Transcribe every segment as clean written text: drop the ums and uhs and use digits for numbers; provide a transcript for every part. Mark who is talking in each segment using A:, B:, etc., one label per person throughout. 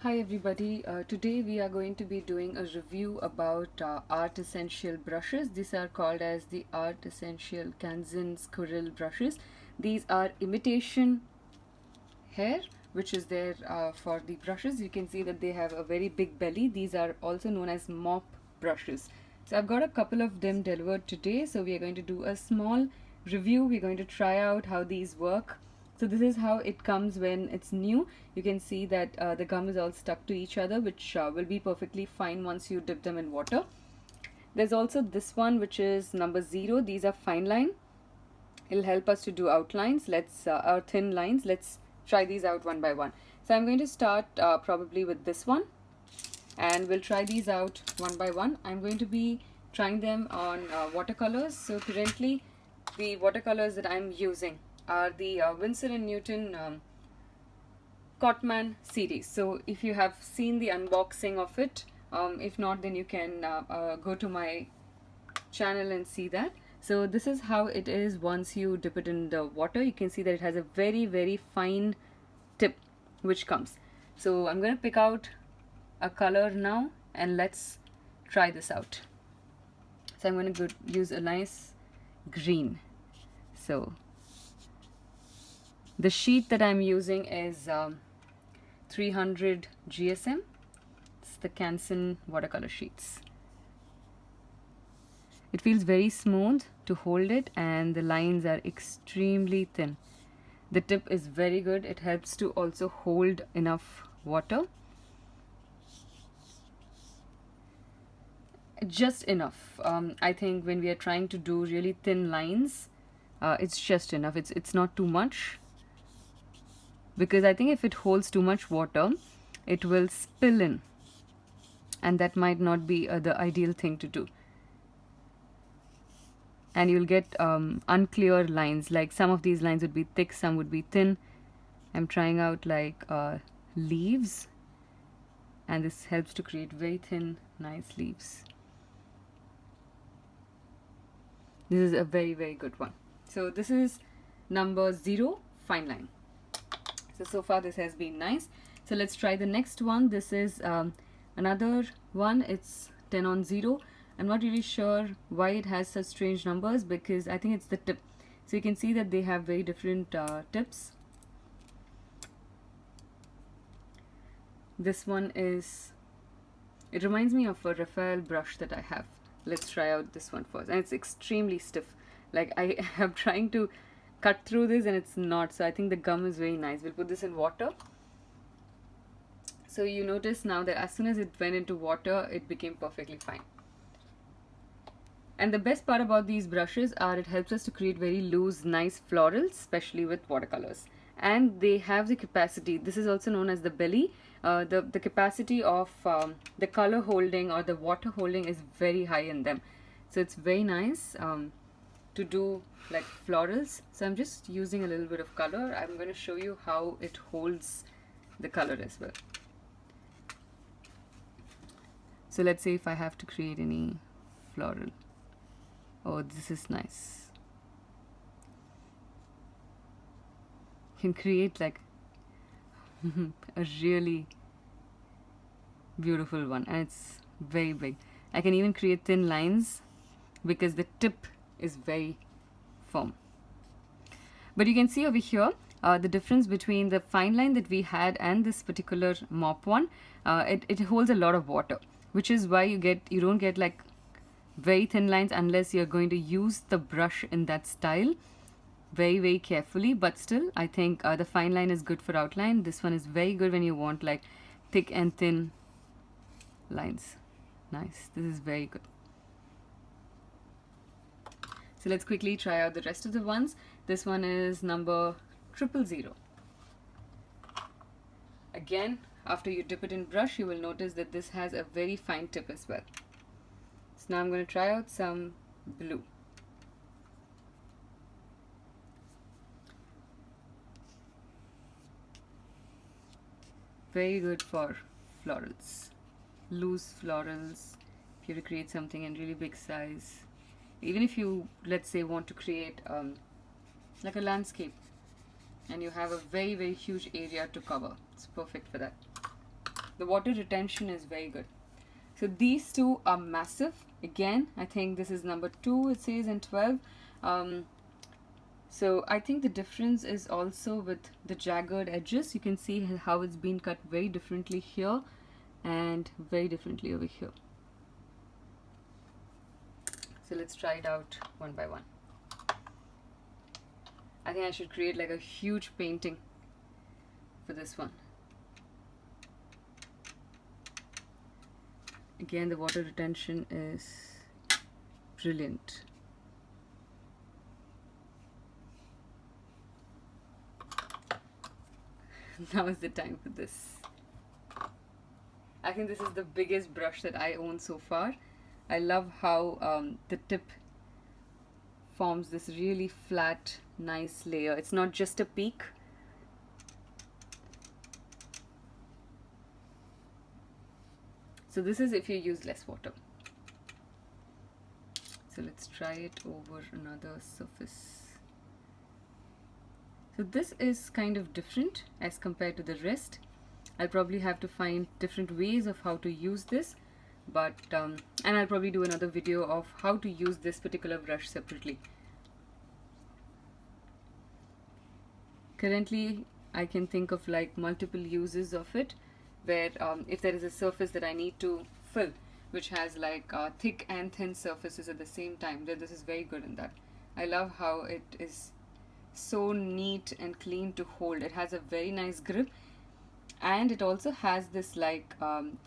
A: Hi everybody, today we are going to be doing a review about Art Essential brushes. These are called as the Art Essential Kanzen Squirrel brushes. These are imitation hair which is there for the brushes. You can see that they have a very big belly. These are also known as mop brushes. So I've got a couple of them delivered today, so we are going to do a small review. We're going to try out how these work. So this is how it comes when it's new. You can see that the gum is all stuck to each other, which will be perfectly fine once you dip them in water. There's also this one which is number 0. These are fine line. It'll help us to do outlines. Or thin lines. Let's try these out one by one. So I'm going to start probably with this one, and we'll try these out one by one. I'm going to be trying them on watercolors. So currently the watercolors that I'm using are the Winsor & Newton Cotman series. So if you have seen the unboxing of it, if not, then you can go to my channel and see that. So this is how it is once you dip it in the water. You can see that it has a very fine tip which comes. So I'm going to pick out a color now and let's try this out. So I'm going to use a nice green. So the sheet that I'm using is 300 GSM. It's the Kanzen watercolor sheets. It feels very smooth to hold it, and the lines are extremely thin. The tip is very good. It helps to also hold enough water. Just enough. I think when we are trying to do really thin lines, it's just enough. It's not too much, because I think if it holds too much water, it will spill in, and that might not be the ideal thing to do. And you'll get unclear lines. Like some of these lines would be thick, some would be thin. I'm trying out like leaves, and this helps to create very thin, nice leaves. This is a very good one. So this is number 0, fine line. So far this has been nice. So let's try the next one. This is another one. It's 10 on 0. I'm not really sure why it has such strange numbers, because I think it's the tip. So you can see that they have very different tips. This one is, it reminds me of a Raphael brush that I have. Let's try out this one first. And it's extremely stiff. Like I am trying to cut through this and it's not. So I think the gum is very nice. We'll put this in water. So you notice now that as soon as it went into water, it became perfectly fine. And the best part about these brushes are it helps us to create very loose, nice florals, especially with watercolors. And they have the capacity, this is also known as the belly, the capacity of the color holding or the water holding is very high in them. So it's very nice to do like florals. So I'm just using a little bit of color. I'm going to show you how it holds the color as well. So let's say if I have to create any floral. Oh, this is nice. You can create like a really beautiful one, and it's very big. I can even create thin lines because the tip is very firm. But you can see over here the difference between the fine line that we had and this particular mop one. It holds a lot of water, which is why you don't get like very thin lines unless you're going to use the brush in that style very carefully. But still, I think the fine line is good for outline. This one is very good when you want like thick and thin lines. Nice. This is very good. So let's quickly try out the rest of the ones. This one is number 000. Again, after you dip it in brush, you will notice that this has a very fine tip as well. So now I'm going to try out some blue. Very good for florals, loose florals, if you have to create something in really big size. Even if you, let's say, want to create like a landscape and you have a very huge area to cover, it's perfect for that. The water retention is very good. So these two are massive. Again, I think this is number 2, it says in 12. So I think the difference is also with the jagged edges. You can see how it's been cut very differently here and very differently over here. So let's try it out one by one. I think I should create like a huge painting for this one. Again, the water retention is brilliant. Now is the time for this. I think this is the biggest brush that I own so far. I love how the tip forms this really flat, nice layer. It's not just a peak. So this is if you use less water. So let's try it over another surface. So this is kind of different as compared to the rest. I'll probably have to find different ways of how to use this, but and I'll probably do another video of how to use this particular brush separately. Currently I can think of like multiple uses of it, where if there is a surface that I need to fill which has like thick and thin surfaces at the same time, then this is very good in that. I love how it is so neat and clean to hold. It has a very nice grip, and it also has this like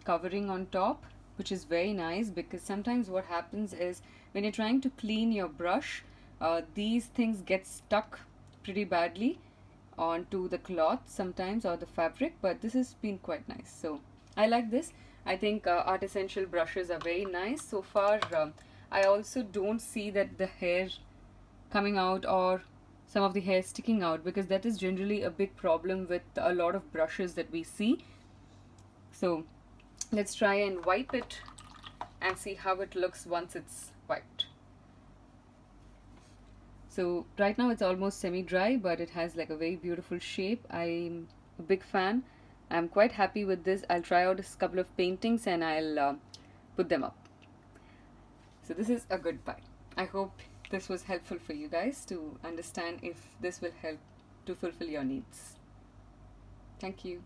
A: covering on top, which is very nice, because sometimes what happens is when you're trying to clean your brush, these things get stuck pretty badly onto the cloth sometimes or the fabric, but this has been quite nice. So I like this. I think Art Essential brushes are very nice so far. I also don't see that the hair coming out or some of the hair sticking out, because that is generally a big problem with a lot of brushes that we see. So let's try and wipe it and see how it looks once it's wiped. So right now it's almost semi-dry, but it has like a very beautiful shape. I'm a big fan. I'm quite happy with this. I'll try out a couple of paintings and I'll put them up. So this is a good buy. I hope this was helpful for you guys to understand if this will help to fulfill your needs. Thank you.